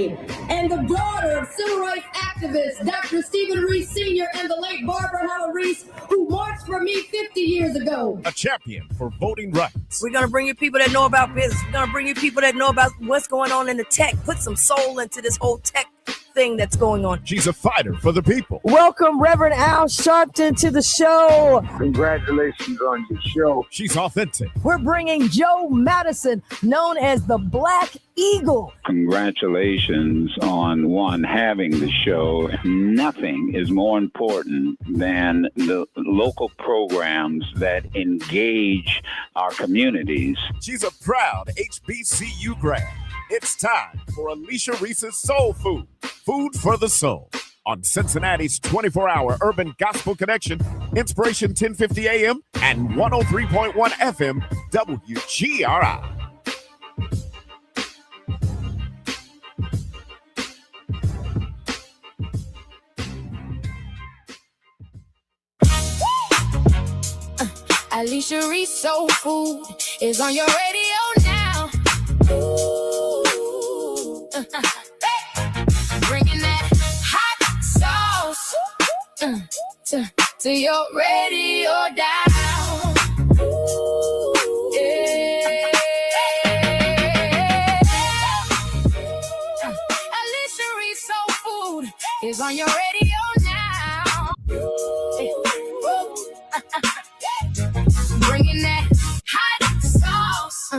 Cincinnati, and the daughter of civil rights activist Dr. Stephen Reece Sr. and the late Barbara Helen Reece, who marched for me 50 years ago. A champion for voting rights. We're going to bring you people that know about business. We're going to bring you people that know about what's going on in the tech. Put some soul into this whole tech thing that's going on. She's a fighter for the people. Welcome, Reverend Al Sharpton, to the show. Congratulations on your show. She's authentic. We're bringing Joe Madison, known as the Black Eagle. Congratulations on having the show. Nothing is more important than the local programs that engage our communities. She's a proud HBCU grad. It's time for Alicia Reece's Soul Food, Food for the Soul, on Cincinnati's 24-hour urban gospel connection, Inspiration 1050 AM and 103.1 FM, WGRI. Alicia Reece Soul Food is on your radio now. Ooh. Bringing that hot sauce to your radio dial. Ooh. Yeah. Alicia Reece Soul Food is on your radio now. Bringing that hot sauce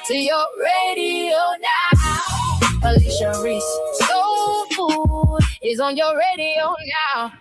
to your radio now. Alicia Reece Soul Food is on your radio now.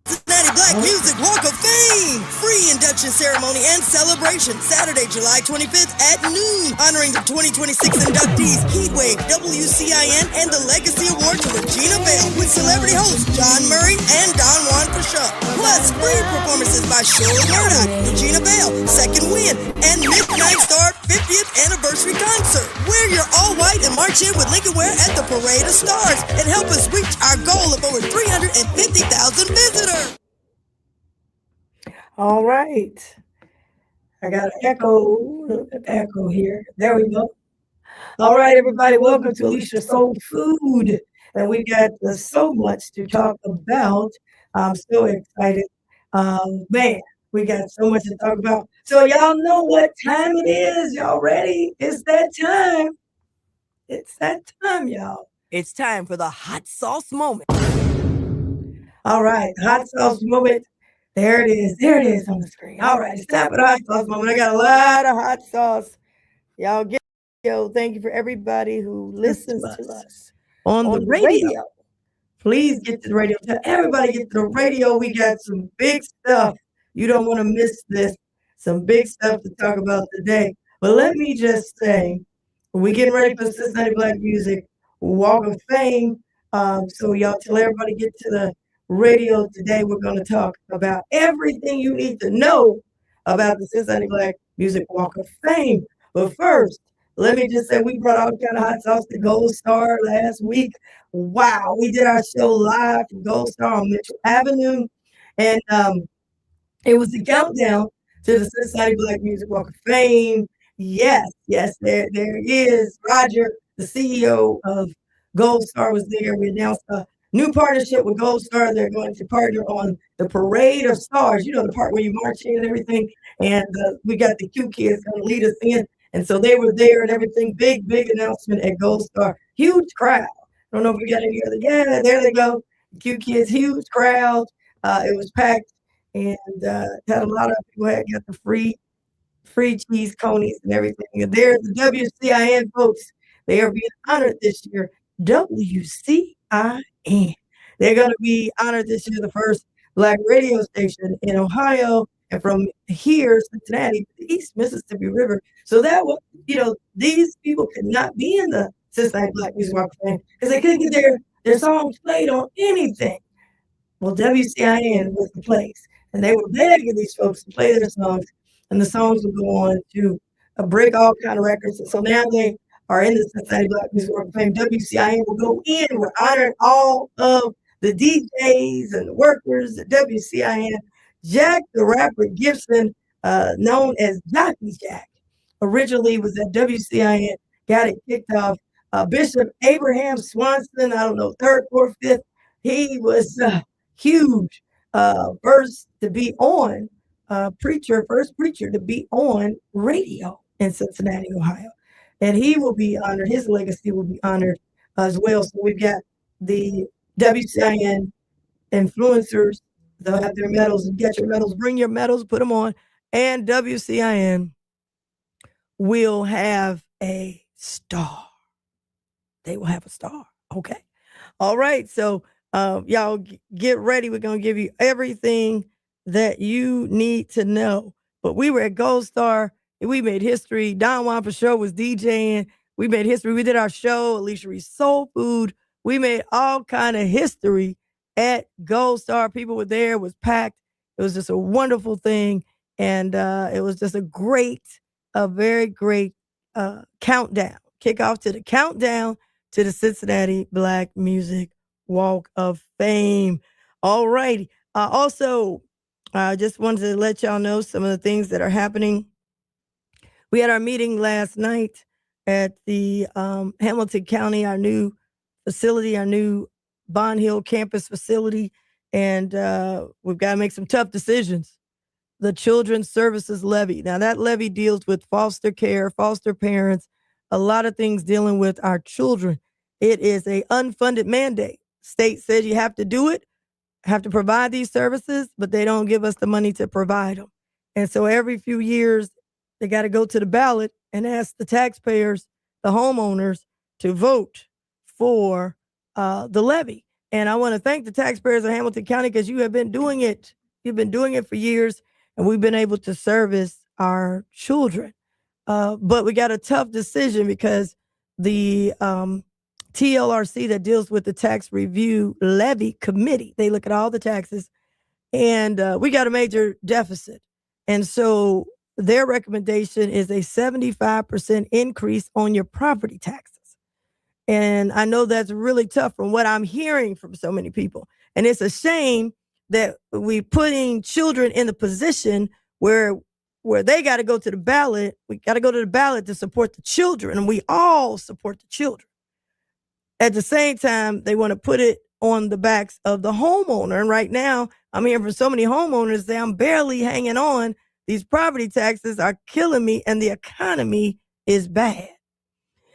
Cincinnati Black Music Walk of Fame. Free induction ceremony and celebration Saturday, July 25th at noon. Honoring the 2026 inductees Heatwave, WCIN, and the Legacy Award to Regina Bell with celebrity hosts John Murray and Don Juan Pashuk. Plus, free performances by Shirley Murdoch, Regina Bell, Second Wind, and Midnight Star 50th Anniversary Concert. Wear your all-white and march in with Lincoln Wear at the Parade of Stars and help us reach our goal of over 350,000 visitors. All right. I got an echo here. There we go. All right, everybody. Welcome to Alicia Soul Food. And we got so much to talk about. I'm so excited. Man, we got so much to talk about. So y'all know what time it is. Y'all ready? It's that time. It's that time, y'all. It's time for the hot sauce moment. All right, hot sauce moment. There it is. There it is on the screen. All right, it's time for the hot sauce moment. I got a lot of hot sauce. Y'all get thank you for everybody who listens to us on the radio. Please get to the radio. Tell everybody get to the radio. We got some big stuff. You don't want to miss this. Some big stuff to talk about today. But let me just say, we're getting ready for the Cincinnati Black Music Walk of Fame. So y'all tell everybody get to the radio today. We're going to talk about everything you need to know about the Cincinnati Black Music Walk of Fame. But first, let me just say we brought all kind of hot sauce to Gold Star last week. Wow, we did our show live from Gold Star on Mitchell Avenue. And it was the countdown to the Cincinnati Black Music Walk of Fame. Yes, there is. Roger, the CEO of Gold Star, was there. We announced a new partnership with Gold Star. They're going to partner on the Parade of Stars, you know, the part where you march in and everything. And we got the Q Kids going to lead us in. And so they were there and everything. Big announcement at Gold Star. Huge crowd. I don't know if we got any other. Yeah, there they go. Q Kids, huge crowd. It was packed and had a lot of people got the free cheese conies and everything. And there's the WCIN folks. They are being honored this year. WCIN. They're going to be honored this year, the first Black radio station in Ohio, and from here, Cincinnati, to the East Mississippi River. So that was, these people could not be in the Cincinnati Black Music Walk of Fame because they couldn't get their songs played on anything. Well, WCIN was the place, and they were begging these folks to play their songs, and the songs would go on to break all kind of records. And so now they are in the Cincinnati Black Music Walk of Fame. WCIN will go in. We're honoring all of the DJs and the workers at WCIN. Jack the Rapper Gibson, known as Jockey Jack, originally was at WCIN, got it kicked off. Bishop Abraham Swanson, I don't know, third, fourth, fifth, he was huge. First to be on, first preacher to be on radio in Cincinnati, Ohio. And he will be honored, his legacy will be honored as well. So we've got the WCIN influencers, they'll have their medals, and get your medals, bring your medals, put them on. And WCIN will have a star. They will have a star. Okay. All right. So y'all get ready. We're going to give you everything that you need to know. But we were at Gold Star. We made history. Don Juan for sure was DJing. We made history. We did our show, Alicia Reece Soul Food. We made all kind of history at Gold Star. People were there. It was packed. It was just a wonderful thing. And it was just a very great countdown. Kickoff to the countdown to the Cincinnati Black Music Walk of Fame. All righty. Also, I just wanted to let y'all know some of the things that are happening. We had our meeting last night at the Hamilton County, our new facility, our new Bond Hill campus facility, and we've got to make some tough decisions. The Children's Services Levy. Now, that levy deals with foster care, foster parents, a lot of things dealing with our children. It is an unfunded mandate. State says you have to do it, have to provide these services, but they don't give us the money to provide them. And so every few years, they got to go to the ballot and ask the taxpayers, the homeowners, to vote for the levy. And I want to thank the taxpayers of Hamilton County because you have been doing it. You've been doing it for years, and we've been able to service our children. But we got a tough decision because the TLRC that deals with the tax review levy committee, they look at all the taxes, and we got a major deficit. And so their recommendation is a 75% increase on your property taxes. And I know that's really tough from what I'm hearing from so many people. And it's a shame that we're putting children in the position where they got to go to the ballot. We got to go to the ballot to support the children, and we all support the children. At the same time, they want to put it on the backs of the homeowner. And right now, I'm hearing from so many homeowners say, I'm barely hanging on. These property taxes are killing me, and the economy is bad.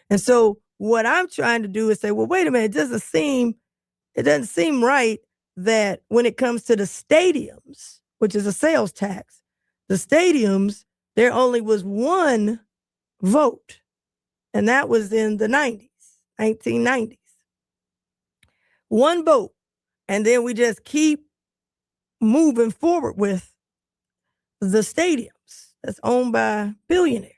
And so what I'm trying to do is say, well, wait a minute, it doesn't seem right that when it comes to the stadiums, which is a sales tax, the stadiums, there only was one vote, and that was in the 1990s. One vote, and then we just keep moving forward with the stadiums that's owned by billionaires.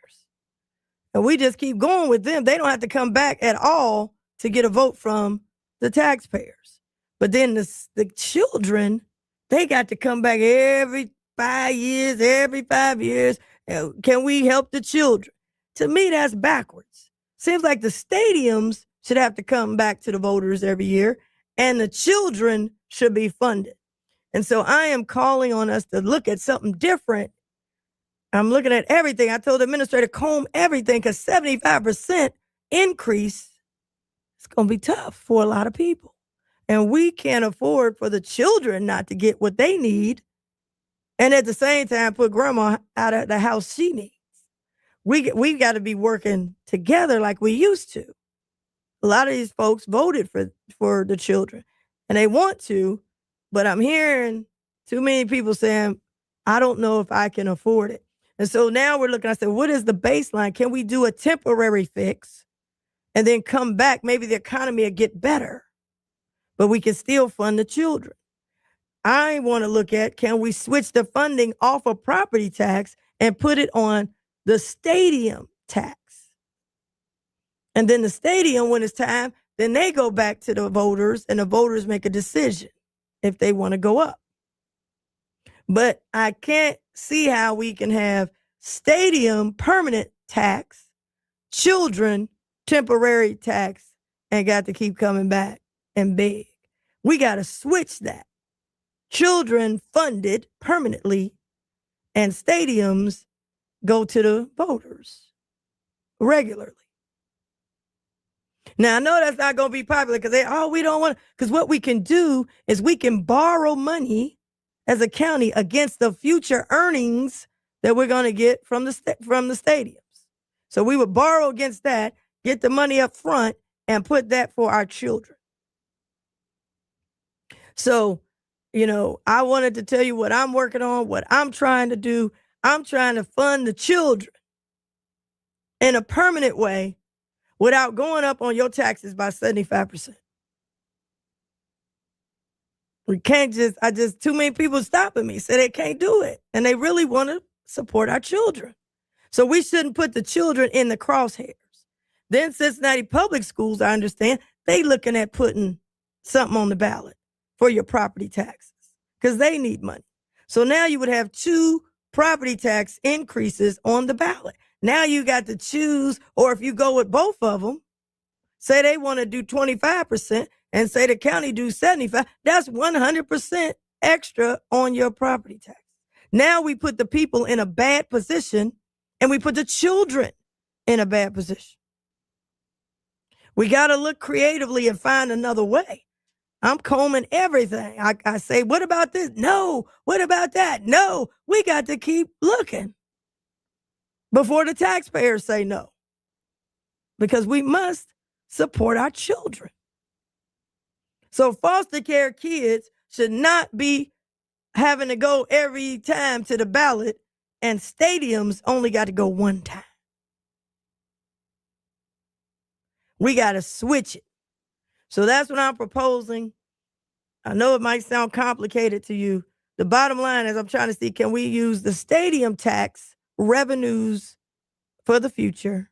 And we just keep going with them. They don't have to come back at all to get a vote from the taxpayers. But then the children, they got to come back every 5 years, every 5 years. Can we help the children? To me, that's backwards. Seems like the stadiums should have to come back to the voters every year, and the children should be funded. And so I am calling on us to look at something different. I'm looking at everything. I told the administrator, comb everything, because 75% increase is going to be tough for a lot of people. And we can't afford for the children not to get what they need, and at the same time put grandma out of the house she needs. We got to be working together like we used to. A lot of these folks voted for the children, and they want to, but I'm hearing too many people saying, I don't know if I can afford it. And so now we're looking, I said, what is the baseline? Can we do a temporary fix and then come back? Maybe the economy will get better, but we can still fund the children. I want to look at, can we switch the funding off of property tax and put it on the stadium tax? And then the stadium, when it's time, then they go back to the voters, and the voters make a decision if they want to go up. But I can't see how we can have stadium permanent tax, children temporary tax, and got to keep coming back and beg. We got to switch that. Children funded permanently and stadiums go to the voters regularly. Now, I know that's not going to be popular because we don't want to. Because what we can do is we can borrow money as a county against the future earnings that we're going to get from the stadiums. So we would borrow against that, get the money up front, and put that for our children. So, I wanted to tell you what I'm working on, what I'm trying to do. I'm trying to fund the children in a permanent way without going up on your taxes by 75%. We can't too many people stopping me, say they can't do it. And they really want to support our children. So we shouldn't put the children in the crosshairs. Then Cincinnati Public Schools, I understand, they looking at putting something on the ballot for your property taxes because they need money. So now you would have 2 property tax increases on the ballot. Now you got to choose, or if you go with both of them, say they want to do 25% and say the county do 75%, that's 100% extra on your property tax. Now we put the people in a bad position and we put the children in a bad position. We got to look creatively and find another way. I'm combing everything. I say, what about this? No. What about that? No. We got to keep looking before the taxpayers say no. Because we must support our children. So foster care kids should not be having to go every time to the ballot, and stadiums only got to go one time. We got to switch it. So that's what I'm proposing. I know it might sound complicated to you. The bottom line is I'm trying to see, can we use the stadium tax revenues for the future,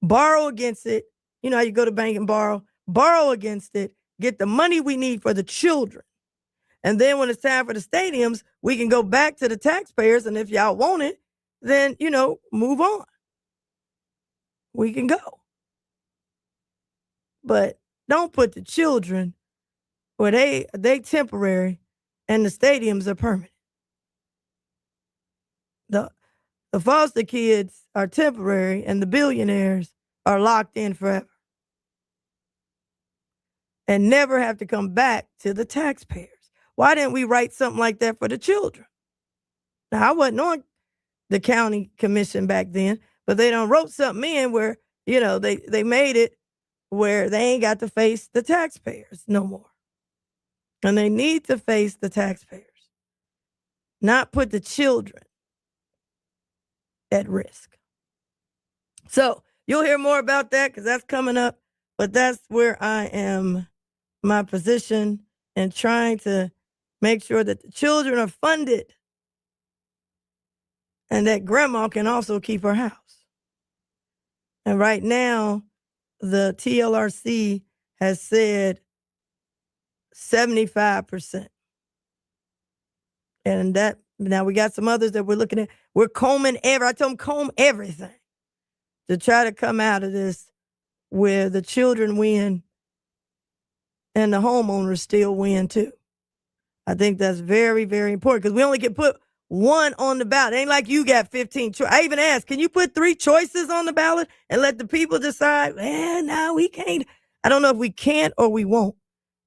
borrow against it. You know how you go to bank and borrow against it, get the money we need for the children. And then when it's time for the stadiums, we can go back to the taxpayers. And if y'all want it, then, move on. We can go. But don't put the children where they temporary and the stadiums are permanent. The foster kids are temporary and the billionaires are locked in forever and never have to come back to the taxpayers. Why didn't we write something like that for the children? Now, I wasn't on the county commission back then, but they done wrote something in where, they made it where they ain't got to face the taxpayers no more. And they need to face the taxpayers, not put the children at risk. So you'll hear more about that because that's coming up. But that's where I am, my position, and trying to make sure that the children are funded and that grandma can also keep her house. And right now, the TLRC has said 75%. And now we got some others that we're looking at. We're combing I told them comb everything to try to come out of this where the children win and the homeowners still win too. I think that's very, very important because we only can put one on the ballot. It ain't like you got 15 choices. I even asked, can you put 3 choices on the ballot and let the people decide? No, we can't. I don't know if we can't or we won't.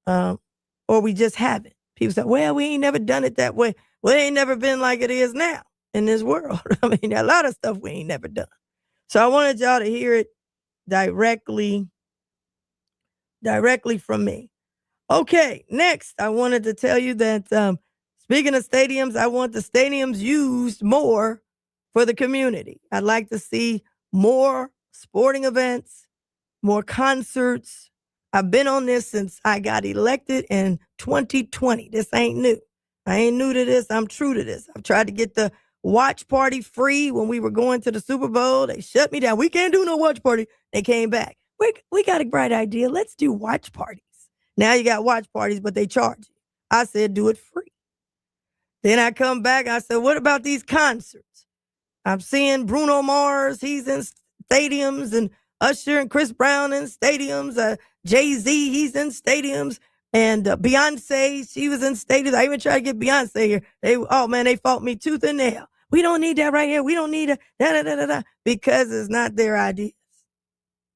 Or we just haven't. People say, well, we ain't never done it that way. Well, it ain't never been like it is now in this world. I mean, a lot of stuff we ain't never done. So I wanted y'all to hear it directly from me. Okay, next, I wanted to tell you that speaking of stadiums, I want the stadiums used more for the community. I'd like to see more sporting events, more concerts. I've been on this since I got elected in 2020. This ain't new. I ain't new to this. I'm true to this. I've tried to get the watch party free when we were going to the Super Bowl. They shut me down. We can't do no watch party. They came back. We got a bright idea. Let's do watch parties. Now you got watch parties, but they charge you. I said, do it free. Then I come back. I said, what about these concerts? I'm seeing Bruno Mars. He's in stadiums, and Usher and Chris Brown in stadiums. Jay-Z, he's in stadiums. And Beyonce, she was in stadiums. I even tried to get Beyonce here. They fought me tooth and nail. We don't need that right here. We don't need it. Because it's not their ideas.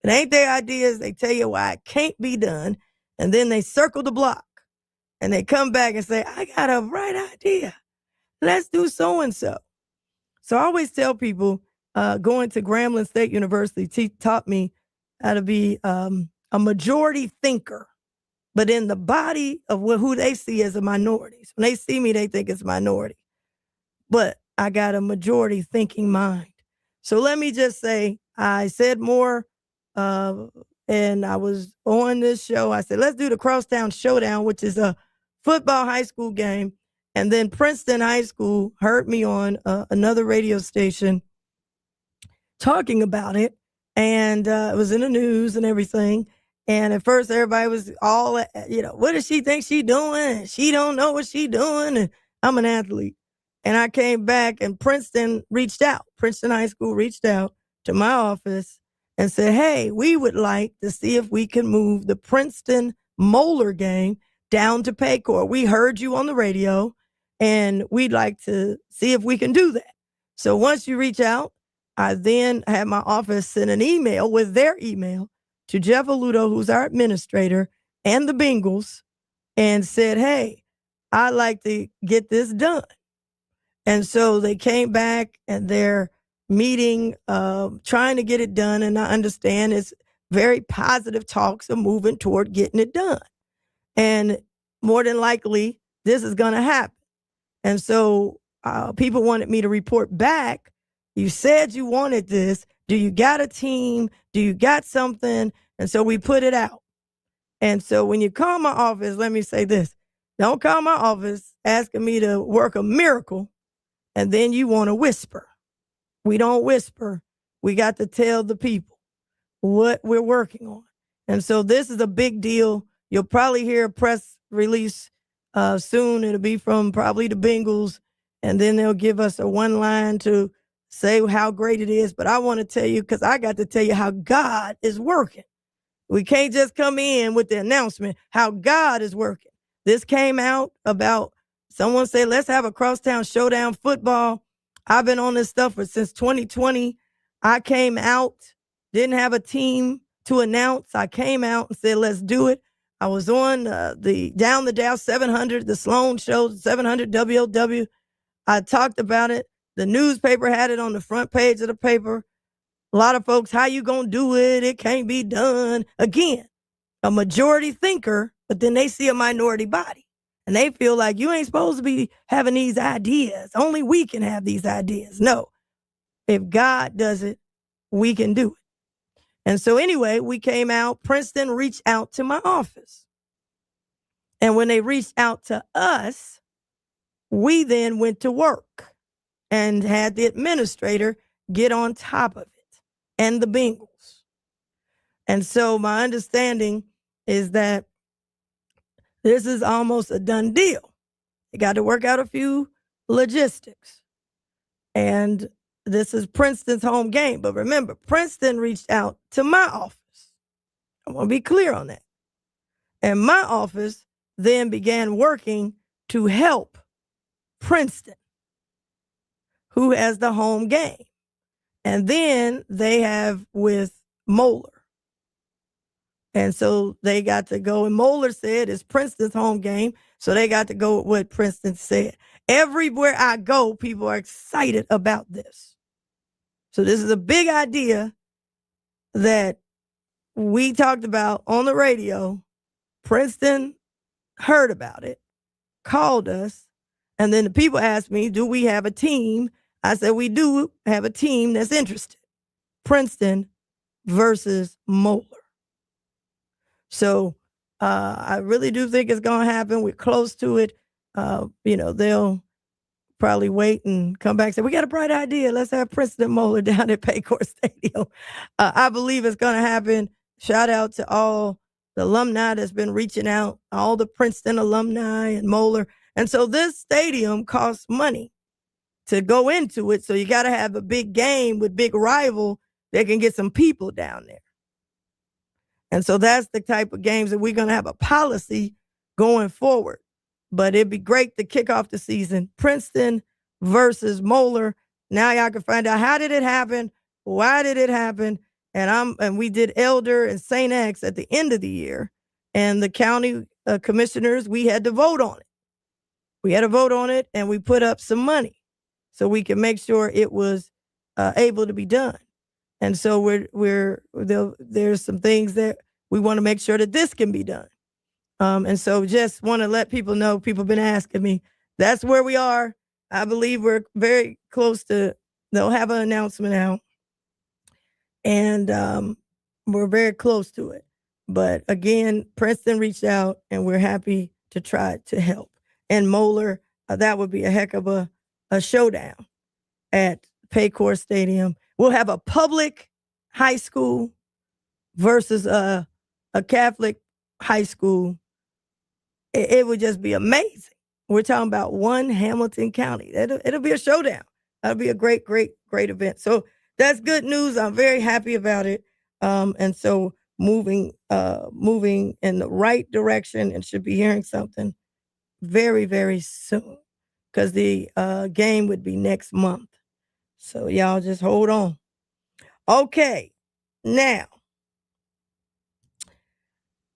It ain't their ideas. They tell you why it can't be done. And then they circle the block. And they come back and say, I got a right idea. Let's do so-and-so. So I always tell people, going to Grambling State University taught me how to be a majority thinker, but in the body of who they see as a minority. So when they see me, they think it's minority. But I got a majority thinking mind. So let me just say, I said more, and I was on this show. I said, let's do the Crosstown Showdown, which is a football high school game. And then Princeton High School heard me on another radio station talking about it. And it was in the news and everything. And at first everybody was all, what does she think she doing? She don't know what she doing. And I'm an athlete. And I came back and Princeton High School reached out to my office and said, hey, we would like to see if we can move the Princeton Moeller game down to Paycor. We heard you on the radio and we'd like to see if we can do that. So once you reach out, I then had my office send an email with their email to Jeff Aludo, who's our administrator, and the Bengals, and said, hey, I'd like to get this done. And so they came back and they're meeting, trying to get it done. And I understand it's very positive talks of moving toward getting it done. And more than likely, this is going to happen. And so people wanted me to report back. You said you wanted this. Do you got a team? Do you got something? And so we put it out. And so when you call my office, let me say this. Don't call my office asking me to work a miracle and then you want to whisper. We don't whisper. We got to tell the people what we're working on. And so this is a big deal. You'll probably hear a press release soon. It'll be from probably the Bengals. And then they'll give us a one line to say how great it is. But I want to tell you, because I got to tell you how God is working. We can't just come in with the announcement how God is working. This came out about someone said, let's have a Crosstown Showdown football. I've been on this stuff since 2020. I came out, didn't have a team to announce. I came out and said, let's do it. I was on the Down the Dow 700, the Sloan Show, 700 WOW. I talked about it. The newspaper had it on the front page of the paper. A lot of folks, how you gonna do it? It can't be done. Again, a majority thinker, but then they see a minority body. And they feel like you ain't supposed to be having these ideas. Only we can have these ideas. No. If God does it, we can do it. And so anyway, we came out. Princeton reached out to my office. And when they reached out to us, we then went to work and had the administrator get on top of it and the Bengals. And so my understanding is that this is almost a done deal. They got to work out a few logistics. And this is Princeton's home game. But remember, Princeton reached out to my office. I want to be clear on that. And my office then began working to help Princeton, who has the home game. And then they have with Moeller. And so they got to go, and Moeller said it's Princeton's home game, so they got to go with what Princeton said. Everywhere I go, people are excited about this. So this is a big idea that we talked about on the radio. Princeton heard about it, called us, and then the people asked me, do we have a team? I said, we do have a team that's interested. Princeton versus Moeller. So I really do think it's going to happen. We're close to it. They'll probably wait and come back and say, we got a bright idea. Let's have Princeton Moeller down at Paycor Stadium. I believe it's going to happen. Shout out to all the alumni that's been reaching out, all the Princeton alumni and Moeller. And so this stadium costs money to go into it. So you got to have a big game with big rival that can get some people down there. And so that's the type of games that we're going to have a policy going forward. But it'd be great to kick off the season. Princeton versus Moeller. Now y'all can find out how did it happen, why did it happen, and we did Elder and St. X at the end of the year, and the county commissioners, we had to vote on it. We had to vote on it, and we put up some money so we can make sure it was able to be done. And so there's some things that we want to make sure that this can be done. And so just want to let people know, people have been asking me, that's where we are. I believe we're very close to, they'll have an announcement out. And we're very close to it. But again, Princeton reached out and we're happy to try to help. And Moeller, that would be a heck of a showdown at Paycor Stadium. We'll have a public high school versus a Catholic high school. It would just be amazing. We're talking about one Hamilton County. It'll be a showdown. That'll be a great, great, great event. So that's good news. I'm very happy about it. And so moving in the right direction, and should be hearing something very, very soon, because the game would be next month. So y'all just hold on. Okay, now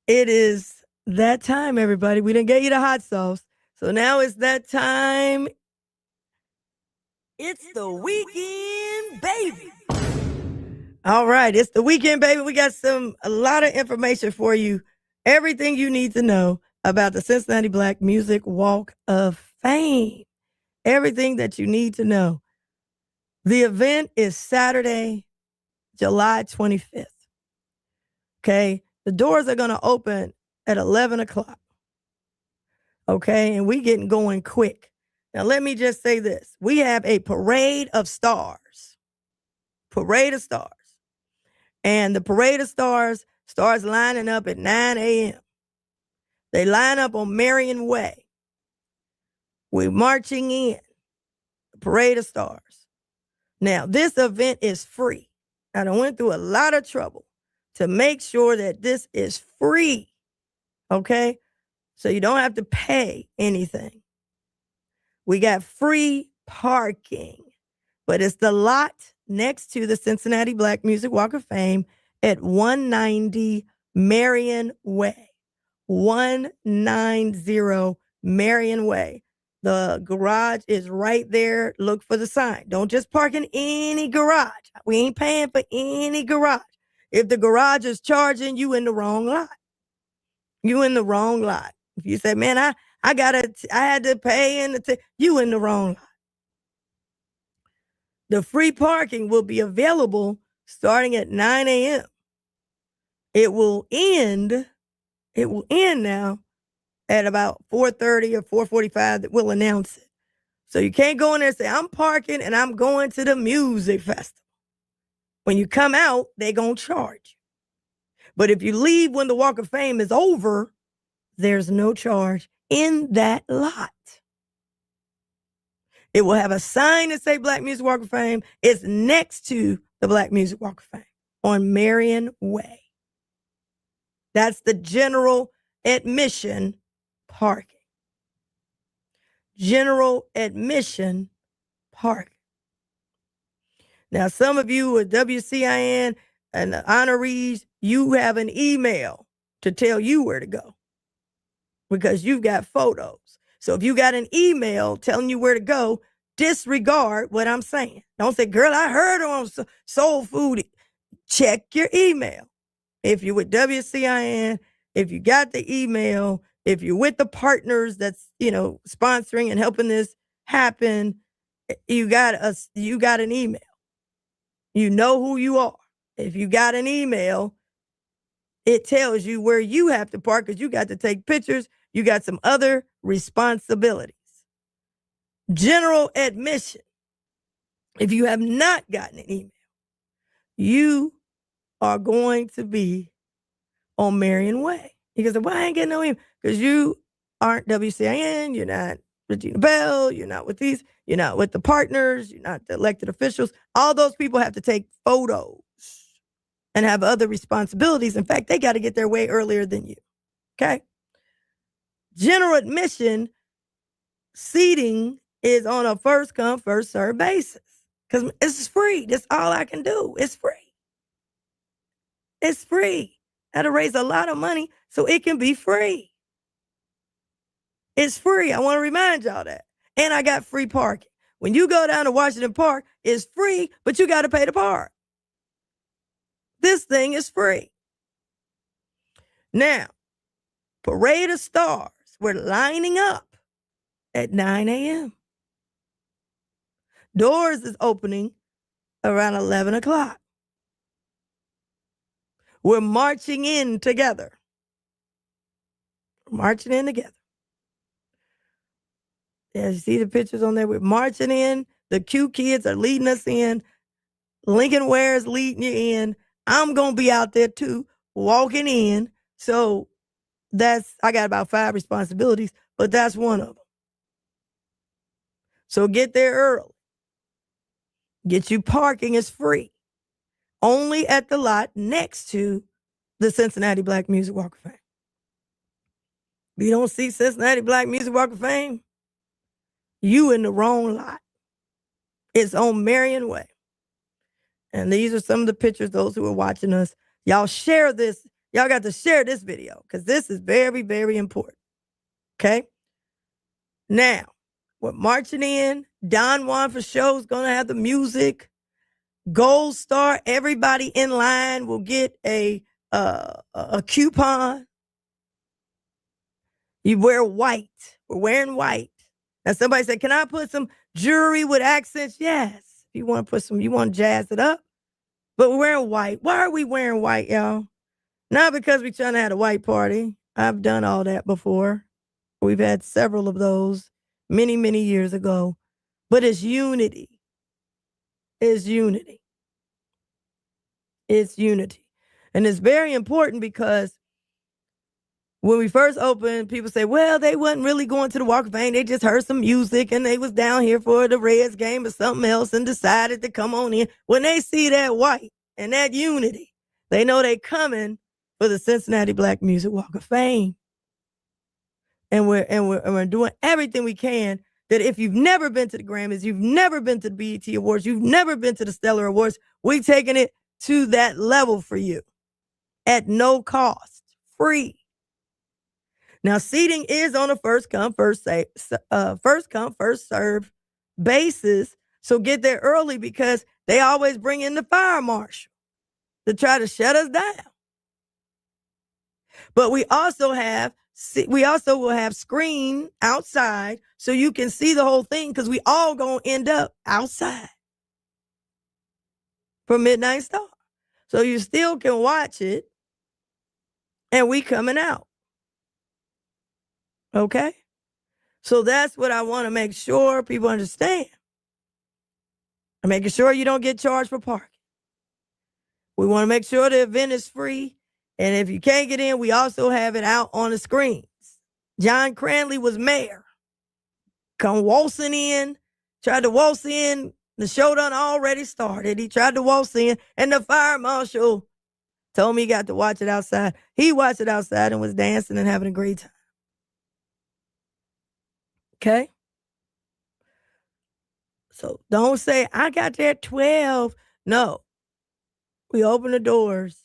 it is that time, everybody. We didn't get you the hot sauce. So now it's that time. It's the weekend, baby. All right, it's the weekend, baby. We got a lot of information for you. Everything you need to know about the Cincinnati Black Music Walk of Fame. Everything that you need to know. The event is Saturday, July 25th. Okay, the doors are going to open at 11 o'clock. Okay, and we getting going quick. Now, let me just say this. We have a parade of stars. Parade of stars. And the parade of stars starts lining up at 9 a.m. They line up on Marion Way. We're marching in. The parade of stars. Now, this event is free. I done went through a lot of trouble to make sure that this is free. Okay? So you don't have to pay anything. We got free parking, but it's the lot next to the Cincinnati Black Music Walk of Fame at 190 Marion Way. 190 Marion Way. The garage is right there. Look for the sign. Don't just park in any garage. We ain't paying for any garage. If the garage is charging, you in the wrong lot. You in the wrong lot. If you say, man, I had to pay you in the wrong lot. The free parking will be available starting at 9 a.m. It will end now at about 4:30 or 4:45 that we'll announce it. So you can't go in there and say, I'm parking and I'm going to the music festival. When you come out, they're going to charge you. But if you leave when the Walk of Fame is over, there's no charge in that lot. It will have a sign that say Black Music Walk of Fame. It's next to the Black Music Walk of Fame on Marion Way. That's the general admission parking. General admission parking. Now, some of you with WCIN and the honorees, you have an email to tell you where to go because you've got photos. So if you got an email telling you where to go, disregard what I'm saying. Don't say, girl, I heard on Soul Food. Check your email. If you're with WCIN, if you got the email, if you're with the partners that's, sponsoring and helping this happen, you got an email. You know who you are. If you got an email, it tells you where you have to park because you got to take pictures. You got some other responsibilities. General admission. If you have not gotten an email, you are going to be on Marion Way. You can say, well, I ain't getting no email. Because you aren't WCIN, you're not Regina Bell, you're not with these, you're not with the partners, you're not the elected officials. All those people have to take photos and have other responsibilities. In fact, they got to get their way earlier than you. Okay? General admission seating is on a first come, first served basis. Because it's free. That's all I can do. It's free. It's free. I had to raise a lot of money so it can be free. It's free. I want to remind y'all that. And I got free parking. When you go down to Washington Park, it's free, but you got to pay to park. This thing is free. Now, Parade of Stars, we're lining up at 9 a.m. Doors is opening around 11 o'clock. We're marching in together. Marching in together. Yeah, you see the pictures on there? We're marching in. The Q kids are leading us in. Lincoln Ware is leading you in. I'm going to be out there too, walking in. So I got about 5 responsibilities, but that's one of them. So get there early. Get you parking is free. Only at the lot next to the Cincinnati Black Music Walk of Fame. If you don't see Cincinnati Black Music Walk of Fame, you in the wrong lot. It's on Marion Way. And these are some of the pictures, those who are watching us. Y'all share this. Y'all got to share this video because this is very, very important. Okay? Now, we're marching in. Don Juan for show is going to have the music. Gold Star, everybody in line will get a coupon. You wear white. We're wearing white. Now somebody said, can I put some jewelry with accents? Yes. If you want to put some, you want to jazz it up. But we're wearing white. Why are we wearing white, y'all? Not because we're trying to have a white party. I've done all that before. We've had several of those many, many years ago. But it's unity. It's unity. It's unity. And it's very important because when we first opened, people say, well, they wasn't really going to the Walk of Fame. They just heard some music and they was down here for the Reds game or something else and decided to come on in. When they see that white and that unity, they know they coming for the Cincinnati Black Music Walk of Fame. And we're doing everything we can that if you've never been to the Grammys, you've never been to the BET Awards, you've never been to the Stellar Awards, we're taking it to that level for you at no cost, free. Now, seating is on a first come, first serve basis. So get there early because they always bring in the fire marshal to try to shut us down. But we also will have screen outside so you can see the whole thing because we all gonna end up outside for Midnight Star. So you still can watch it and we coming out. Okay? So that's what I want to make sure people understand. I'm making sure you don't get charged for parking. We want to make sure the event is free. And if you can't get in, we also have it out on the screens. John Cranley was mayor. Come waltzing in, tried to waltz in. The show done already started. He tried to waltz in, and the fire marshal told me he got to watch it outside. He watched it outside and was dancing and having a great time. Okay? So don't say, I got there at 12. No. We open the doors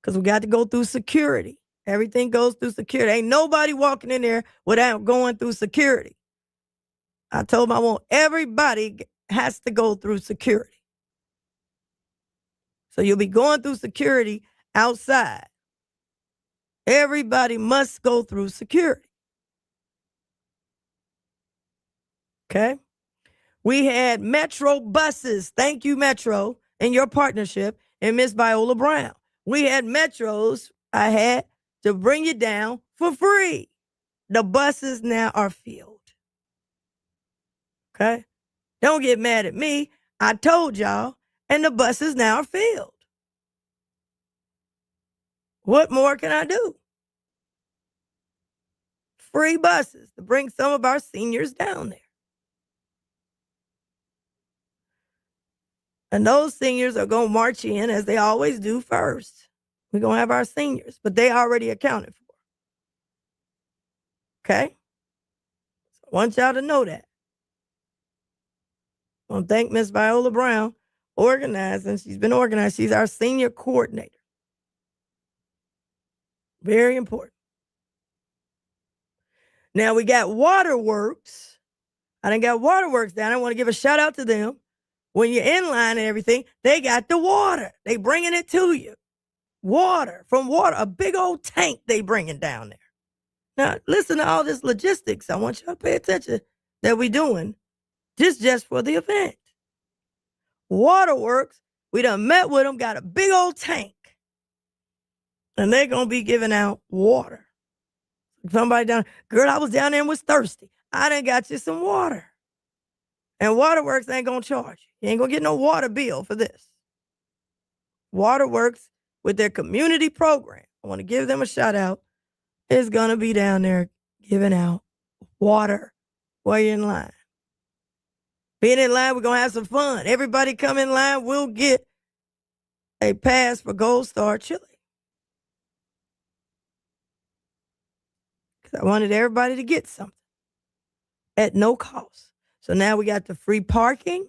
because we got to go through security. Everything goes through security. Ain't nobody walking in there without going through security. I told them I want everybody has to go through security. So you'll be going through security outside. Everybody must go through security. Okay? We had Metro buses. Thank you, Metro, and your partnership, and Miss Viola Brown. We had Metros I had to bring you down for free. The buses now are filled. Okay? Don't get mad at me. I told y'all, and the buses now are filled. What more can I do? Free buses to bring some of our seniors down there. And those seniors are going to march in as they always do first. We're going to have our seniors, but they already accounted for. Okay? I want y'all to know that. I want to thank Miss Viola Brown, organizing. She's been organized. She's our senior coordinator. Very important. Now we got Waterworks. I done got Waterworks down. I want to give a shout out to them. When you're in line and everything, they got the water. They bringing it to you. Water, a big old tank they bringing down there. Now, listen to all this logistics. I want y'all to pay attention that we doing just for the event. Waterworks, we done met with them, got a big old tank. And they're going to be giving out water. Somebody down, girl, I was down there and was thirsty. I done got you some water. And Waterworks ain't going to charge you. You ain't going to get no water bill for this. Waterworks, with their community program, I want to give them a shout out, is going to be down there giving out water while you're in line. Being in line, we're going to have some fun. Everybody come in line, we'll get a pass for Gold Star Chili. Because I wanted everybody to get something at no cost. So now we got the free parking.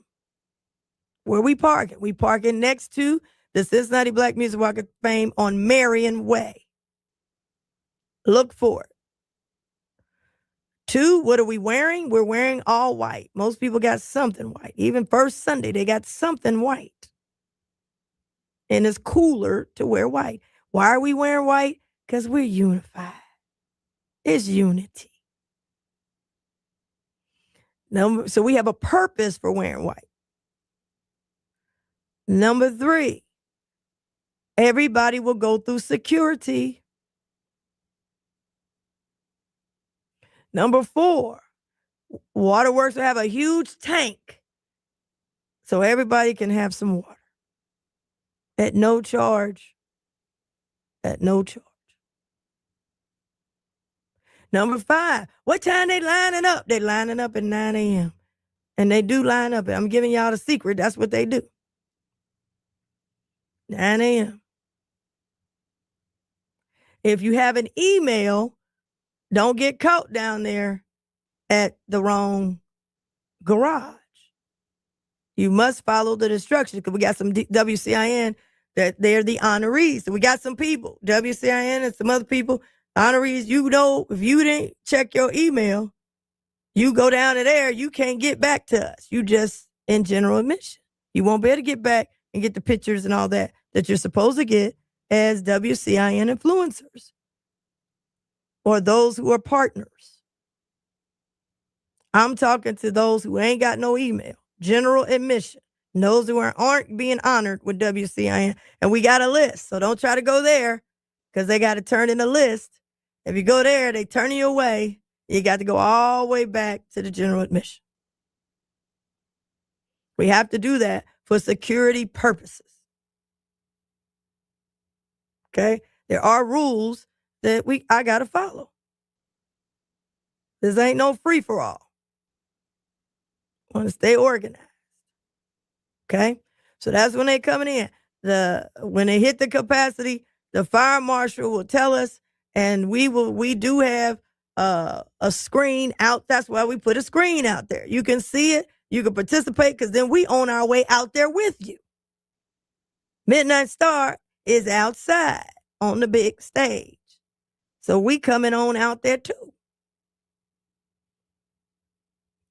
Where we parking? We parking next to the Cincinnati Black Music Walk of Fame on Marion Way. Look for it. 2, what are we wearing? We're wearing all white. Most people got something white. Even first Sunday, they got something white. And it's cooler to wear white. Why are we wearing white? Because we're unified. It's unity. So we have a purpose for wearing white. Number 3, everybody will go through security. Number 4, Waterworks will have a huge tank so everybody can have some water at no charge. At no charge. Number 5, what time they lining up? They lining up at 9 a.m. And they do line up. I'm giving y'all the secret. That's what they do. 9 a.m. If you have an email, don't get caught down there at the wrong garage. You must follow the instructions because we got some WCIN that they're the honorees. So we got some people, WCIN and some other people, honorees. You know, if you didn't check your email, you go down to there, you can't get back to us. You just in general admission. You won't be able to get back and get the pictures and all that you're supposed to get as WCIN influencers or those who are partners. I'm talking to those who ain't got no email, general admission, those who aren't being honored with WCIN. And we got a list, so don't try to go there because they got to turn in a list. If you go there, they turn you away. You got to go all the way back to the general admission. We have to do that for security purposes. Okay? There are rules that I got to follow. This ain't no free-for-all. I want to stay organized. Okay? So that's when they coming in. When they hit the capacity, the fire marshal will tell us, and we do have a screen out. That's why we put a screen out there. You can see it. You can participate because then we on our way out there with you. Midnight Star is outside on the big stage. So we coming on out there too.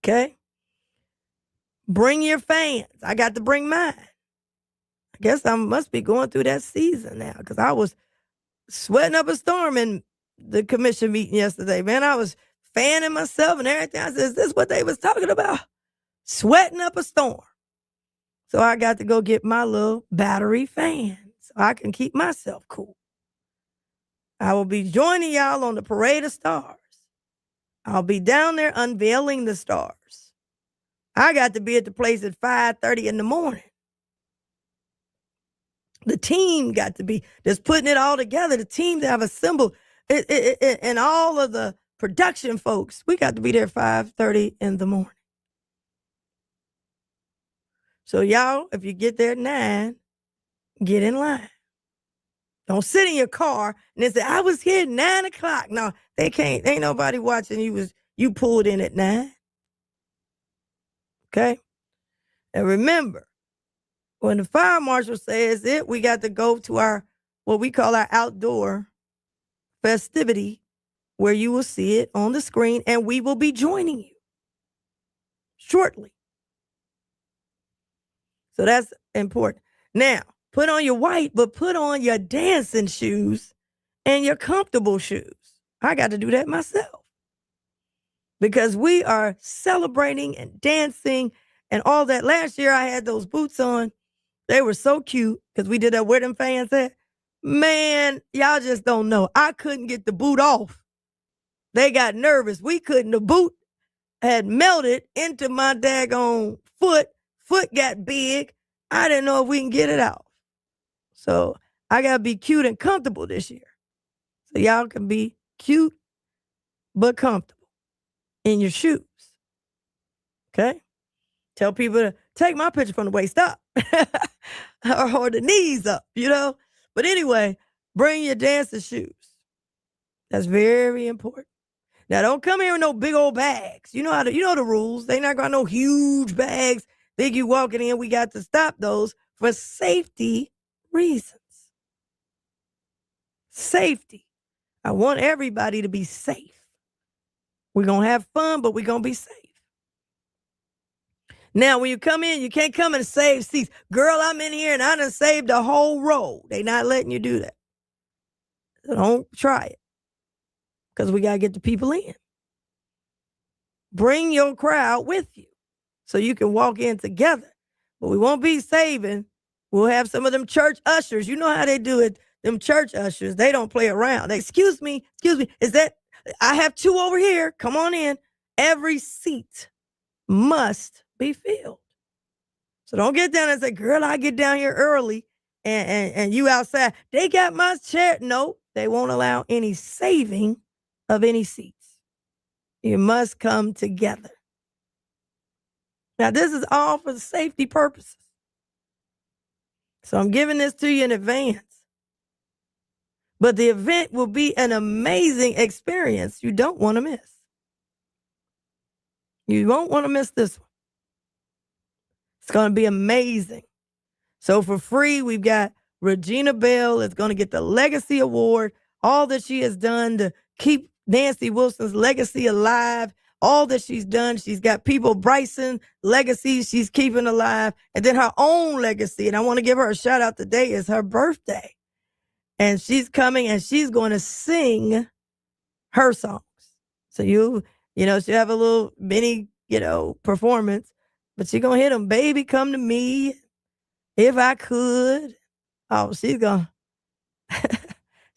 Okay? Bring your fans. I got to bring mine. I guess I must be going through that season now because I was sweating up a storm in the commission meeting yesterday. Man, I was fanning myself and everything. I said, is this what they was talking about? Sweating up a storm. So I got to go get my little battery fan so I can keep myself cool. I will be joining y'all on the Parade of Stars. I'll be down there unveiling the stars. I got to be at the place at 5:30 in the morning. The team got to be just putting it all together. The team that have assembled and all of the production folks, we got to be there 5:30 in the morning. So y'all, if you get there at 9, get in line. Don't sit in your car and they say, I was here at 9 o'clock. No, they can't. Ain't nobody watching you pulled in at 9. Okay? And remember, when the fire marshal says it, we got to go to what we call our outdoor festivity, where you will see it on the screen, and we will be joining you shortly. So that's important. Now, put on your white, but put on your dancing shoes and your comfortable shoes. I got to do that myself because we are celebrating and dancing and all that. Last year, I had those boots on. They were so cute because we did that where them fans at. Man, y'all just don't know. I couldn't get the boot off. They got nervous. We couldn't. The boot had melted into my daggone foot. Foot got big. I didn't know if we can get it out. So I got to be cute and comfortable this year. So y'all can be cute but comfortable in your shoes. Okay? Tell people to take my picture from the waist up or the knees up, But anyway, bring your dancing shoes. That's very important. Now, don't come here with no big old bags. You know the rules. They not got no huge bags. Think you walking in, we got to stop those for safety reasons. Safety. I want everybody to be safe. We're going to have fun, but we're going to be safe. Now, when you come in, you can't come and save seats. Girl, I'm in here and I done saved the whole row. They not letting you do that. So don't try it. Because we got to get the people in. Bring your crowd with you so you can walk in together. But we won't be saving. We'll have some of them church ushers. You know how they do it. Them church ushers, they don't play around. Excuse me. Is that, I have 2 over here. Come on in. Every seat must be filled. So don't get down and say, girl, I get down here early and you outside. They got my chair. No, they won't allow any saving of any seats. You must come together. Now, this is all for safety purposes. So I'm giving this to you in advance. But the event will be an amazing experience you don't want to miss. You won't want to miss this one. It's going to be amazing. So for free, we've got Regina Bell is going to get the Legacy Award. All that she has done to keep Nancy Wilson's legacy alive. All that she's done. She's got People Bryson legacy she's keeping alive. And then her own legacy. And I want to give her a shout out today. Is her birthday. And she's coming and she's going to sing her songs. So she'll have a little mini, performance. But she's going to hit them, baby, come to me. If I could. Oh, she's going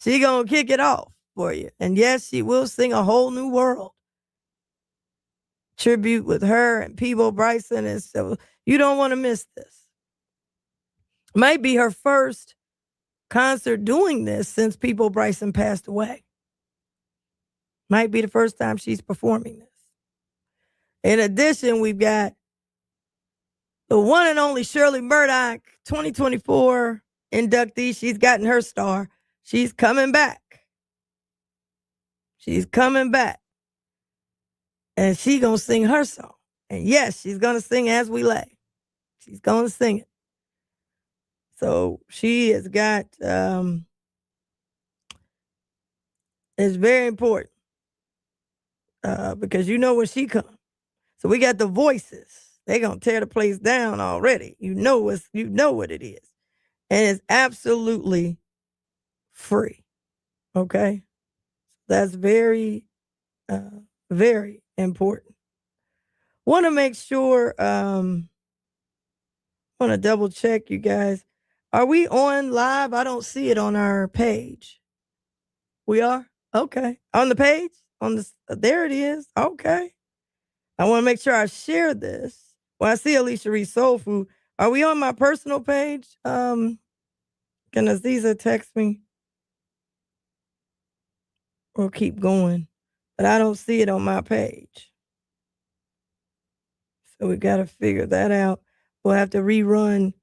to kick it off for you. And yes, she will sing A Whole New World. Tribute with her and Peebo Bryson. And so you don't want to miss this. Might be her first concert doing this since Peebo Bryson passed away. Might be the first time she's performing this. In addition, we've got the one and only Shirley Murdoch, 2024 inductee. She's gotten her star. She's coming back. She's coming back. And she's going to sing her song. And yes, she's going to sing As We Lay. She's going to sing it. So she has got, it's very important because when she comes. So we got the Voices. They're going to tear the place down already. You know what it is. And it's absolutely free. Okay? That's very, very important. Want to make sure, want to double check, you guys. Are we on live? I don't see it on our page. We are? Okay. On the page? There it is. Okay. I want to make sure I share this. Well, I see Alicia Reece Soul Food. Are we on my personal page? Can Aziza text me? Or keep going. But I don't see it on my page. So we got to figure that out. We'll have to rerun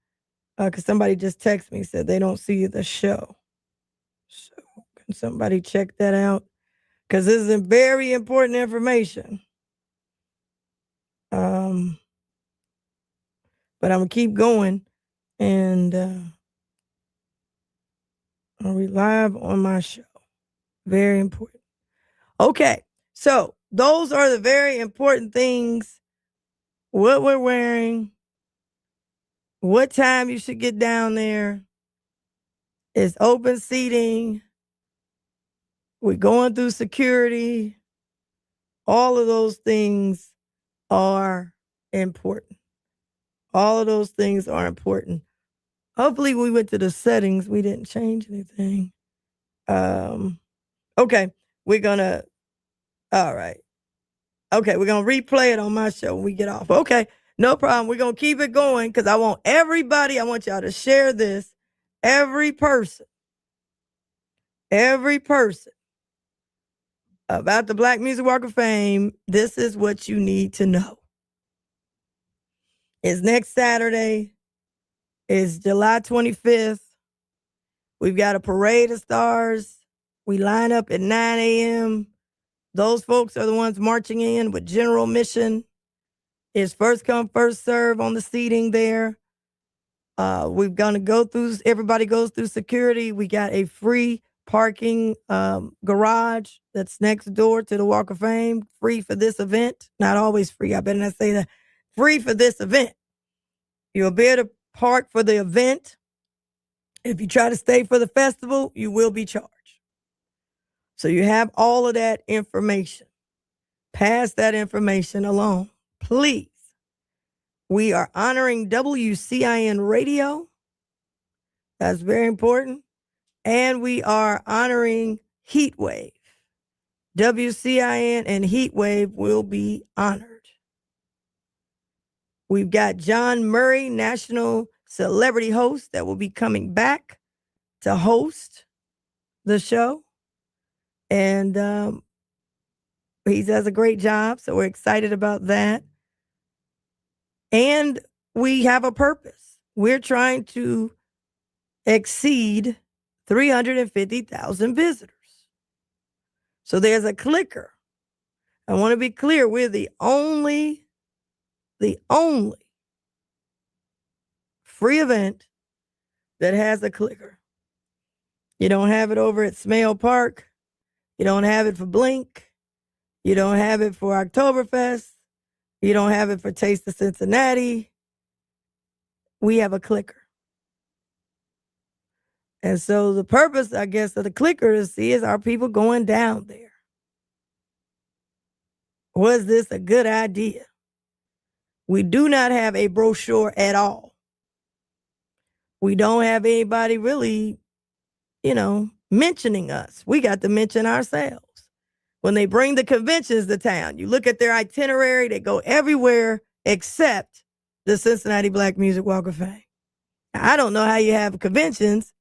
because somebody just texted me, said they don't see the show. Can somebody check that out? Because this is very important information. But I'm going to keep going. And are we live on my show? Very important. Okay. So those are the very important things. What we're wearing. What time you should get down there. It's open seating. We're going through security. All of those things are important. All of those things are important. Hopefully we went to the settings. We didn't change anything. Okay. All right. Okay. We're going to replay it on my show when we get off. Okay. No problem. We're going to keep it going because I want y'all to share this. Every person about the Black Music Walk of Fame. This is what you need to know. It's next Saturday. It's July 25th. We've got a parade of stars. We line up at 9 a.m. Those folks are the ones marching in with general mission. It's first come, first serve on the seating there. We're going to go through, everybody goes through security. We got a free parking garage that's next door to the Walk of Fame. Free for this event. Not always free. I better not say that. Free for this event. You'll be able to park for the event. If you try to stay for the festival, you will be charged. So you have all of that information. Pass that information along, please. We are honoring WCIN Radio. That's very important. And we are honoring Heatwave. WCIN and Heatwave will be honored. We've got John Murray, national celebrity host, that will be coming back to host the show. And he does a great job, so we're excited about that. And we have a purpose. We're trying to exceed 350,000 visitors. So there's a clicker. I want to be clear, we're the only free event that has a clicker. You don't have it over at Smale Park. You don't have it for Blink. You don't have it for Oktoberfest. You don't have it for Taste of Cincinnati. We have a clicker. And so the purpose, I guess, of the clicker is see is our people going down there. Was this a good idea? We do not have a brochure at all. We don't have anybody really, mentioning us. We got to mention ourselves. When they bring the conventions to town, you look at their itinerary, they go everywhere except the Cincinnati Black Music Walk of Fame. Now, I don't know how you have conventions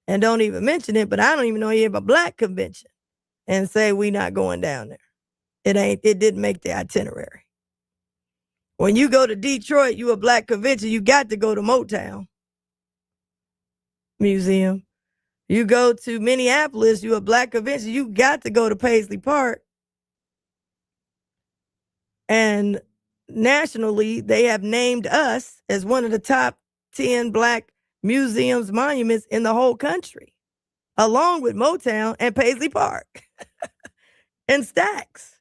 and don't even mention it, but I don't even know you have a black convention and say we not going down there. It didn't make the itinerary. When you go to Detroit, you a black convention, you got to go to Motown Museum. You go to Minneapolis, you a black convention, you got to go to Paisley Park. And nationally, they have named us as one of the top 10 black museums, monuments in the whole country, along with Motown and Paisley Park and Stax.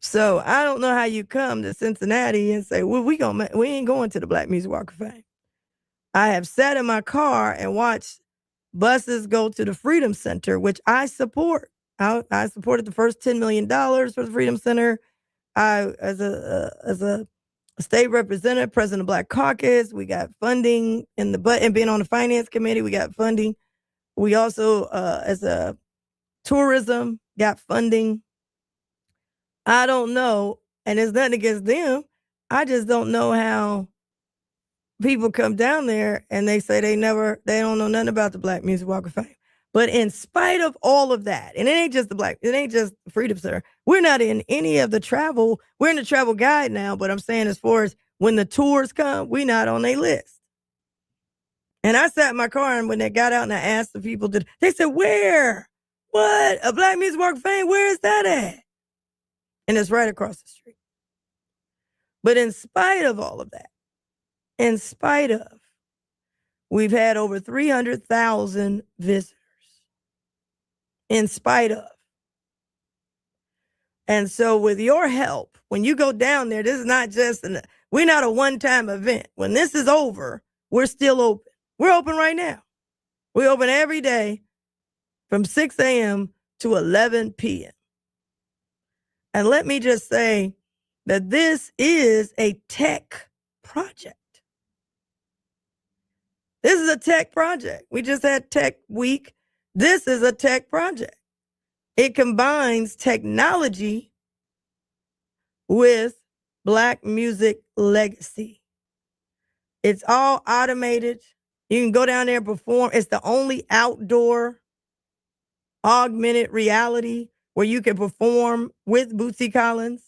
So I don't know how you come to Cincinnati and say, well, we ain't going to the Black Music Walk of Fame. I have sat in my car and watched buses go to the Freedom Center, which I support. I supported the first $10 million for the Freedom Center. As a state representative, president of Black Caucus, we got funding and being on the finance committee, we got funding. We also, as a tourism, got funding. I don't know, and there's nothing against them. I just don't know how people come down there and they say they don't know nothing about the Black Music Walk of Fame. But in spite of all of that, and it ain't just the Freedom Center. We're not in any of the travel. We're in the travel guide now, but I'm saying as far as when the tours come, we're not on their list. And I sat in my car, and when they got out and I asked the people, they said, where? What? A Black Music Walk of Fame? Where is that at? And it's right across the street. But in spite of all of that, we've had over 300,000 visitors. In spite of. And so with your help, when you go down there, this is not just, we're not a one-time event. When this is over, we're still open. We're open right now. We open every day from 6 a.m. to 11 p.m. And let me just say that this is a tech project. This is a tech project. We just had Tech Week. This is a tech project. It combines technology with Black music legacy. It's all automated. You can go down there and perform. It's the only outdoor augmented reality where you can perform with Bootsy Collins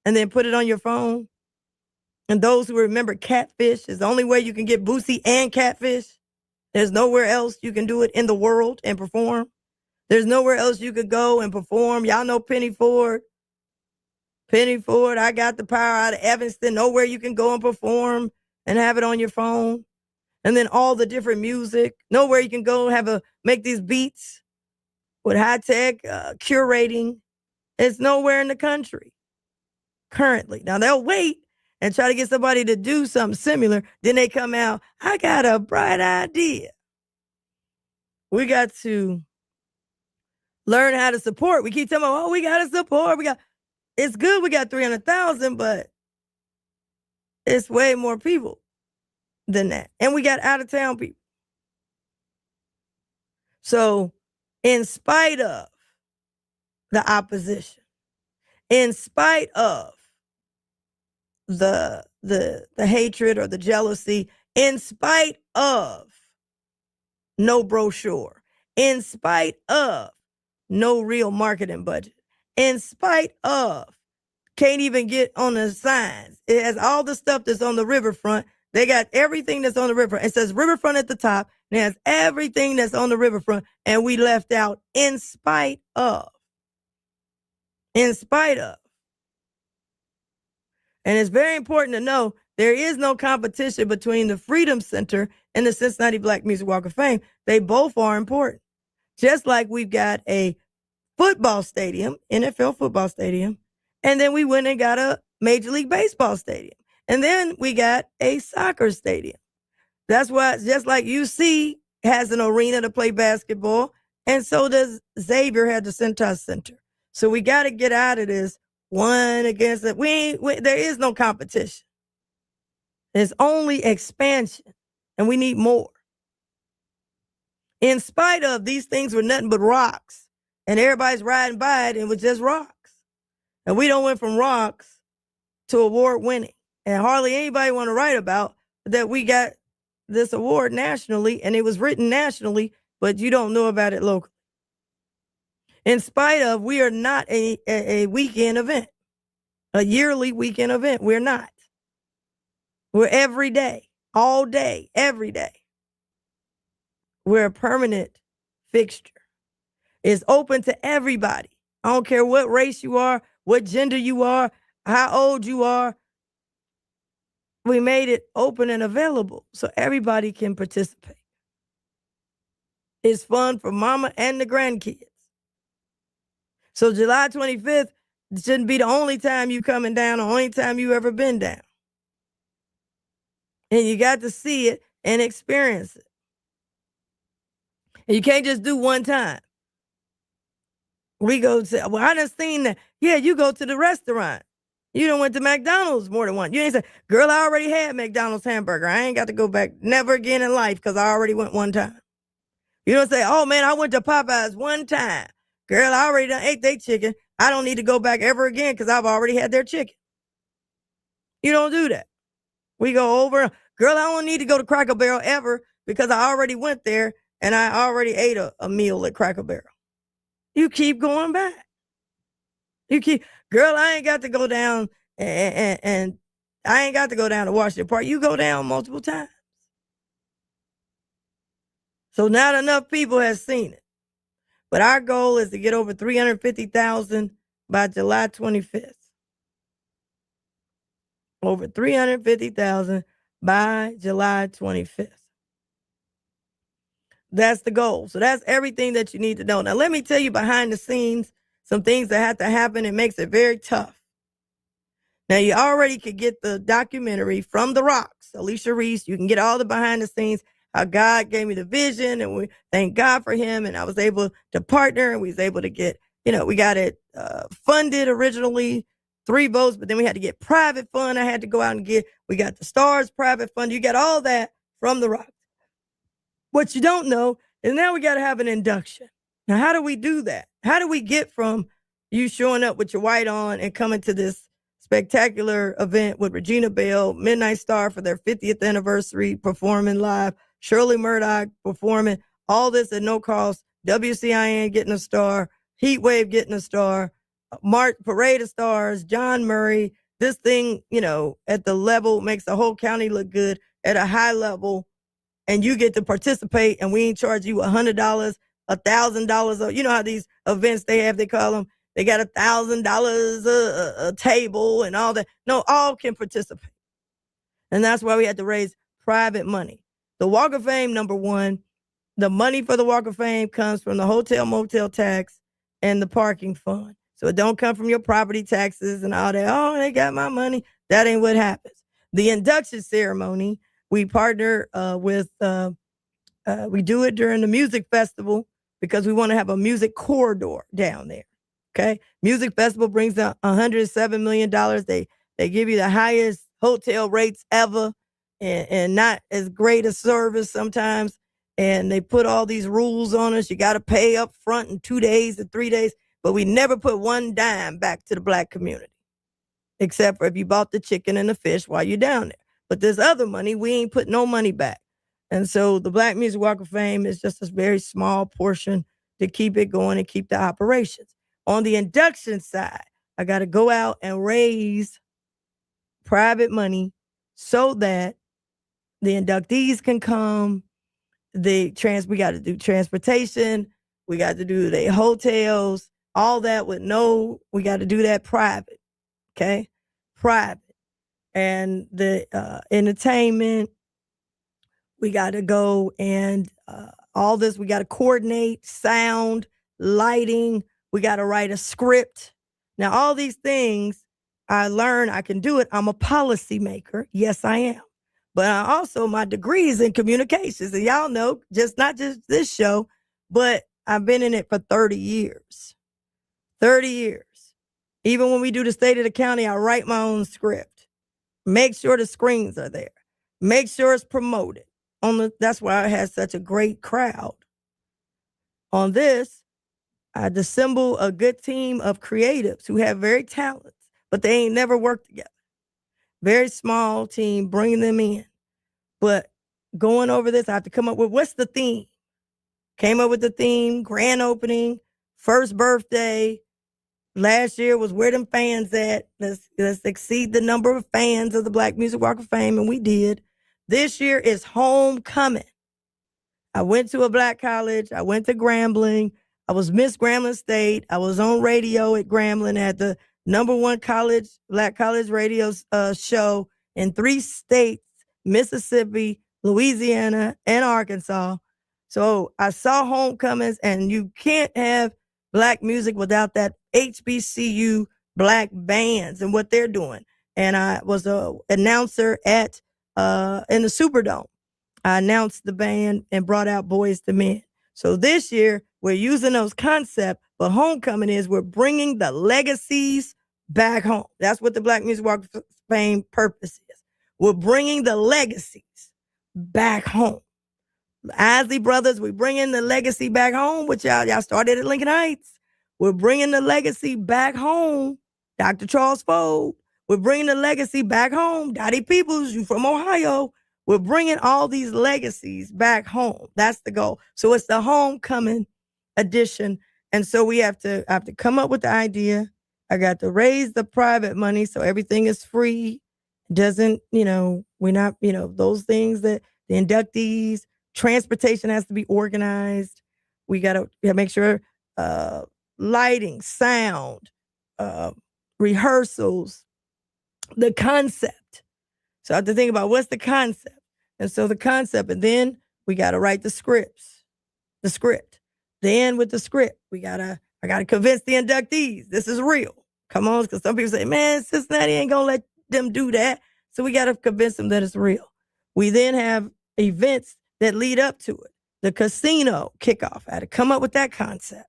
and then put it on your phone. And those who remember Catfish is the only way you can get Bootsy and Catfish. There's nowhere else you can do it in the world and perform. There's nowhere else you could go and perform. Y'all know Penny Ford. Penny Ford, I Got the Power out of Evanston. Nowhere you can go and perform and have it on your phone. And then all the different music. Nowhere you can go and make these beats with high tech curating. It's nowhere in the country currently. Now they'll wait and try to get somebody to do something similar. Then they come out, I got a bright idea. We got to learn how to support. We keep telling them, oh, we got to support. It's good we got 300,000, but it's way more people than that. And we got out of town people. So in spite of the opposition, in spite of the hatred or the jealousy, in spite of no brochure, in spite of no real marketing budget, in spite of can't even get on the signs. It has all the stuff that's on the riverfront. They got everything that's on the riverfront. It says riverfront at the top, and it has everything that's on the riverfront, and we left out in spite of. In spite of. And it's very important to know there is no competition between the Freedom Center and the Cincinnati Black Music Walk of Fame. They both are important. Just like we've got a football stadium, NFL football stadium, and then we went and got a Major League Baseball stadium. And then we got a soccer stadium. That's why, just like UC has an arena to play basketball, and so does Xavier had the Cintas Center. So we got to get out of this one against it. There is no competition. There's only expansion, and we need more. In spite of these things were nothing but rocks, and everybody's riding by it, and it was just rocks. And we don't went from rocks to award winning. And hardly anybody want to write about that we got this award nationally, and it was written nationally, but you don't know about it locally. In spite of, we are not a weekend event, a yearly weekend event. We're not. We're every day, all day, every day. We're a permanent fixture. It's open to everybody. I don't care what race you are, what gender you are, how old you are. We made it open and available so everybody can participate. It's fun for mama and the grandkids. So July 25th shouldn't be the only time you coming down, the only time you ever been down. And you got to see it and experience it. And you can't just do one time. We go to, well, I done seen that. Yeah, you go to the restaurant. You done went to McDonald's more than once. You ain't say, girl, I already had McDonald's hamburger. I ain't got to go back never again in life because I already went one time. You don't say, oh, man, I went to Popeyes one time. Girl, I already done ate their chicken. I don't need to go back ever again because I've already had their chicken. You don't do that. We go over. Girl, I don't need to go to Cracker Barrel ever because I already went there and I already ate a meal at Cracker Barrel. You keep going back. Girl, I ain't got to go down and I ain't got to go down to Washington Park. You go down multiple times. So not enough people have seen it. But our goal is to get over 350,000 by July 25th. Over 350,000 by July 25th. That's the goal. So that's everything that you need to know. Now, let me tell you behind the scenes, some things that have to happen. It makes it very tough. Now, you already could get the documentary From the Rocks, Alicia Reece. You can get all the behind the scenes, how God gave me the vision, and we thank God for him. And I was able to partner, and we was able to get, we got it funded originally, 3 votes, but then we had to get private fund. I had to go out and we got the Stars private fund. You got all that from the Rocks. What you don't know is now we got to have an induction. Now, how do we do that? How do we get from you showing up with your white on and coming to this spectacular event with Regina Bell, Midnight Star for their 50th anniversary, performing live, Shirley Murdoch performing, all this at no cost, WCIN getting a star, Heat Wave getting a star, Parade of Stars, John Murray. This thing, at the level makes the whole county look good at a high level, and you get to participate, and we ain't charge you $100, $1,000. You know how these events they call them, they got $1,000 a table and all that. No, all can participate. And that's why we had to raise private money. The Walk of Fame, number one, the money for the Walk of Fame comes from the hotel motel tax and the parking fund. So it don't come from your property taxes and all that. Oh, they got my money. That ain't what happens. The induction ceremony, we partner with, we do it during the music festival because we want to have a music corridor down there. Okay. Music festival brings in $107 million. They give you the highest hotel rates ever and not as great a service sometimes. And they put all these rules on us. You got to pay up front in 2 days or 3 days. But we never put one dime back to the Black community, except for if you bought the chicken and the fish while you're down there. But this other money, we ain't put no money back. And so the Black Music Walk of Fame is just a very small portion to keep it going and keep the operations. On the induction side, I got to go out and raise private money so that the inductees can come. We got to do transportation. We got to do the hotels, all that we got to do that private. Okay. Private. And the entertainment, we got to go and all this, we got to coordinate sound, lighting. We got to write a script. Now, all these things I learned I can do it. I'm a policymaker. Yes, I am. But my degree is in communications. And y'all know, not just this show, but I've been in it for 30 years. 30 years. Even when we do the State of the County, I write my own script. Make sure the screens are there. Make sure it's promoted. That's why I had such a great crowd. On this, I assemble a good team of creatives who have very talents, but they ain't never worked together. Very small team, bringing them in. But going over this, I have to come up with what's the theme. Came up with the theme, grand opening, first birthday. Last year was where them fans at. Let's exceed the number of fans of the Black Music Walk of Fame, and we did. This year is homecoming. I went to a Black college. I went to Grambling. I was Miss Grambling State. I was on radio at Grambling at the #1 Black college radio show in 3 states, Mississippi, Louisiana, and Arkansas. So I saw homecomings, and you can't have Black music without that HBCU Black bands and what they're doing. And I was an announcer in the Superdome. I announced the band and brought out Boys to Men. So this year, we're using those concepts, but homecoming is we're bringing the legacies back home. That's what the Black Music Walk of Fame purpose is. We're bringing the legacies back home. The Isley Brothers, we're bringing the legacy back home, which y'all started at Lincoln Heights. We're bringing the legacy back home. Dr. Charles Fold. We're bringing the legacy back home. Dottie Peoples, you from Ohio. We're bringing all these legacies back home. That's the goal. So it's the homecoming edition. And so I have to come up with the idea. I got to raise the private money so everything is free. Doesn't, we're not, those things that the inductees, transportation has to be organized. We got to make sure lighting, sound, rehearsals, the concept. So I have to think about what's the concept. And so the concept, and then we got to write the script. Then with the script, I got to convince the inductees this is real. Come on, because some people say, man, Cincinnati ain't going to let them do that. So we got to convince them that it's real. We then have events that lead up to it. The casino kickoff. I had to come up with that concept.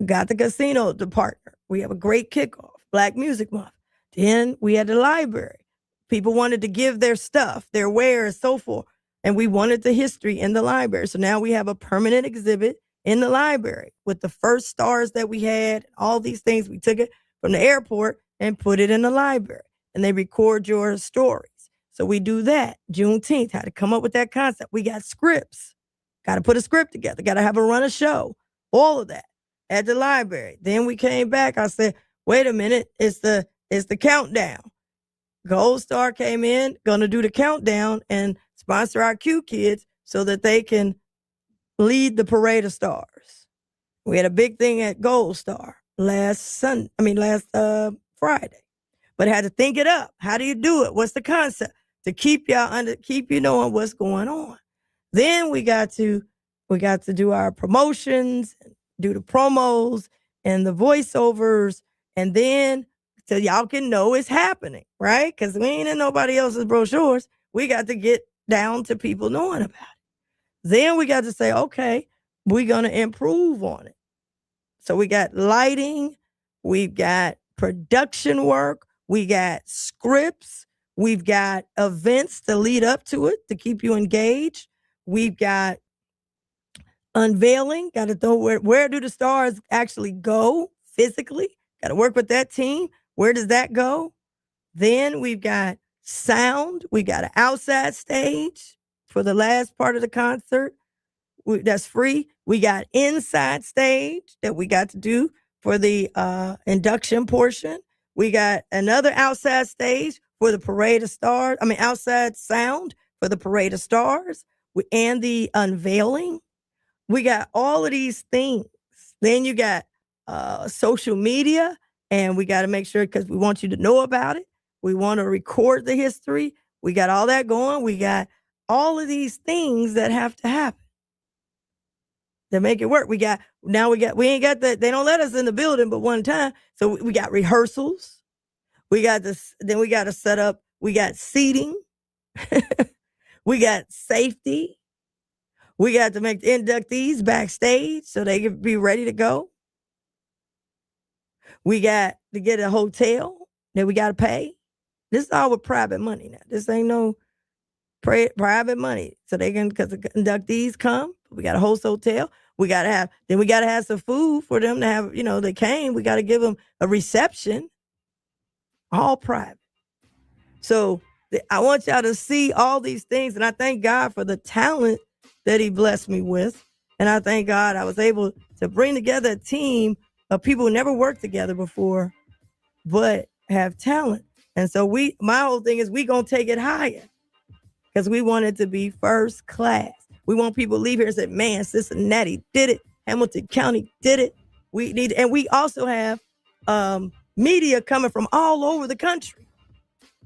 Got the casino to partner. We have a great kickoff, Black Music Month. Then we had the library. People wanted to give their stuff, their wares, so forth. And we wanted the history in the library. So now we have a permanent exhibit in the library with the first stars that we had, all these things. We took it from the airport and put it in the library. And they record your stories. So we do that. Juneteenth, had to come up with that concept. We got scripts. Got to put a script together. Got to have a run a show. All of that at the library. Then we came back. I said, wait a minute. It's the countdown. Gold Star came in, going to do the countdown and sponsor our Q kids so that they can lead the parade of stars. We had a big thing at Gold Star last Friday, but had to think it up. How do you do it? What's the concept to keep you knowing what's going on? Then we got to do our promotions, do the promos and the voiceovers, and then so y'all can know it's happening, right? Because we ain't in nobody else's brochures. We got to get down to people knowing about it. Then we got to say, okay, we're going to improve on it. So we got lighting, we've got production work, we got scripts, we've got events to lead up to it to keep you engaged. We've got unveiling, got to know where do the stars actually go physically? Got to work with that team. Where does that go? Then we've got sound. We got an outside stage for the last part of the concert. That's free. We got inside stage that we got to do for the induction portion. We got another outside stage for the parade of stars. Outside sound for the parade of stars and the unveiling. We got all of these things. Then you got social media. And we got to make sure, because we want you to know about it. We want to record the history. We got all that going. We got all of these things that have to happen to make it work. We ain't got that. They don't let us in the building but one time. So we got rehearsals. We got this. Then we got to set up. We got seating. We got safety. We got to make the inductees backstage so they can be ready to go. We got to get a hotel that we got to pay. This is all with private money now. This ain't no private money. So they can, because the inductees come, we got a host hotel. We got to have some food for them to have, they came. We got to give them a reception. All private. So I want y'all to see all these things. And I thank God for the talent that he blessed me with. And I thank God I was able to bring together a team of people who never worked together before, but have talent. And so my whole thing is we going to take it higher because we want it to be first class. We want people to leave here and say, man, Cincinnati did it. Hamilton County did it. And we also have media coming from all over the country.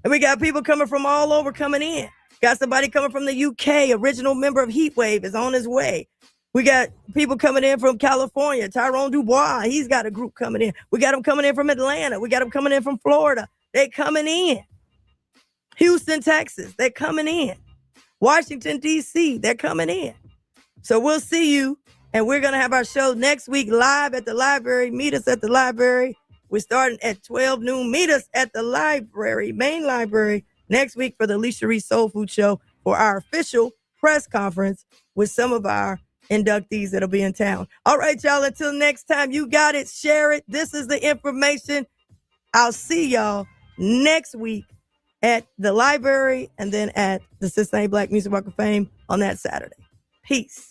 And we got people coming from all over coming in. Got somebody coming from the UK, original member of Heatwave is on his way. We got people coming in from California. Tyrone Dubois, he's got a group coming in. We got them coming in from Atlanta. We got them coming in from Florida. They coming in. Houston, Texas, they're coming in. Washington, D.C., they're coming in. So we'll see you, and we're going to have our show next week live at the library. Meet us at the library. We're starting at 12 noon. Meet us at the library, main library, next week for the Alicia Reece Soul Food Show for our official press conference with some of our inductees that'll be in town. All right, y'all, until next time, you got it. Share it. This is the information. I'll see y'all next week at the library and then at the Cincinnati Black Music Walk of Fame on that Saturday. Peace.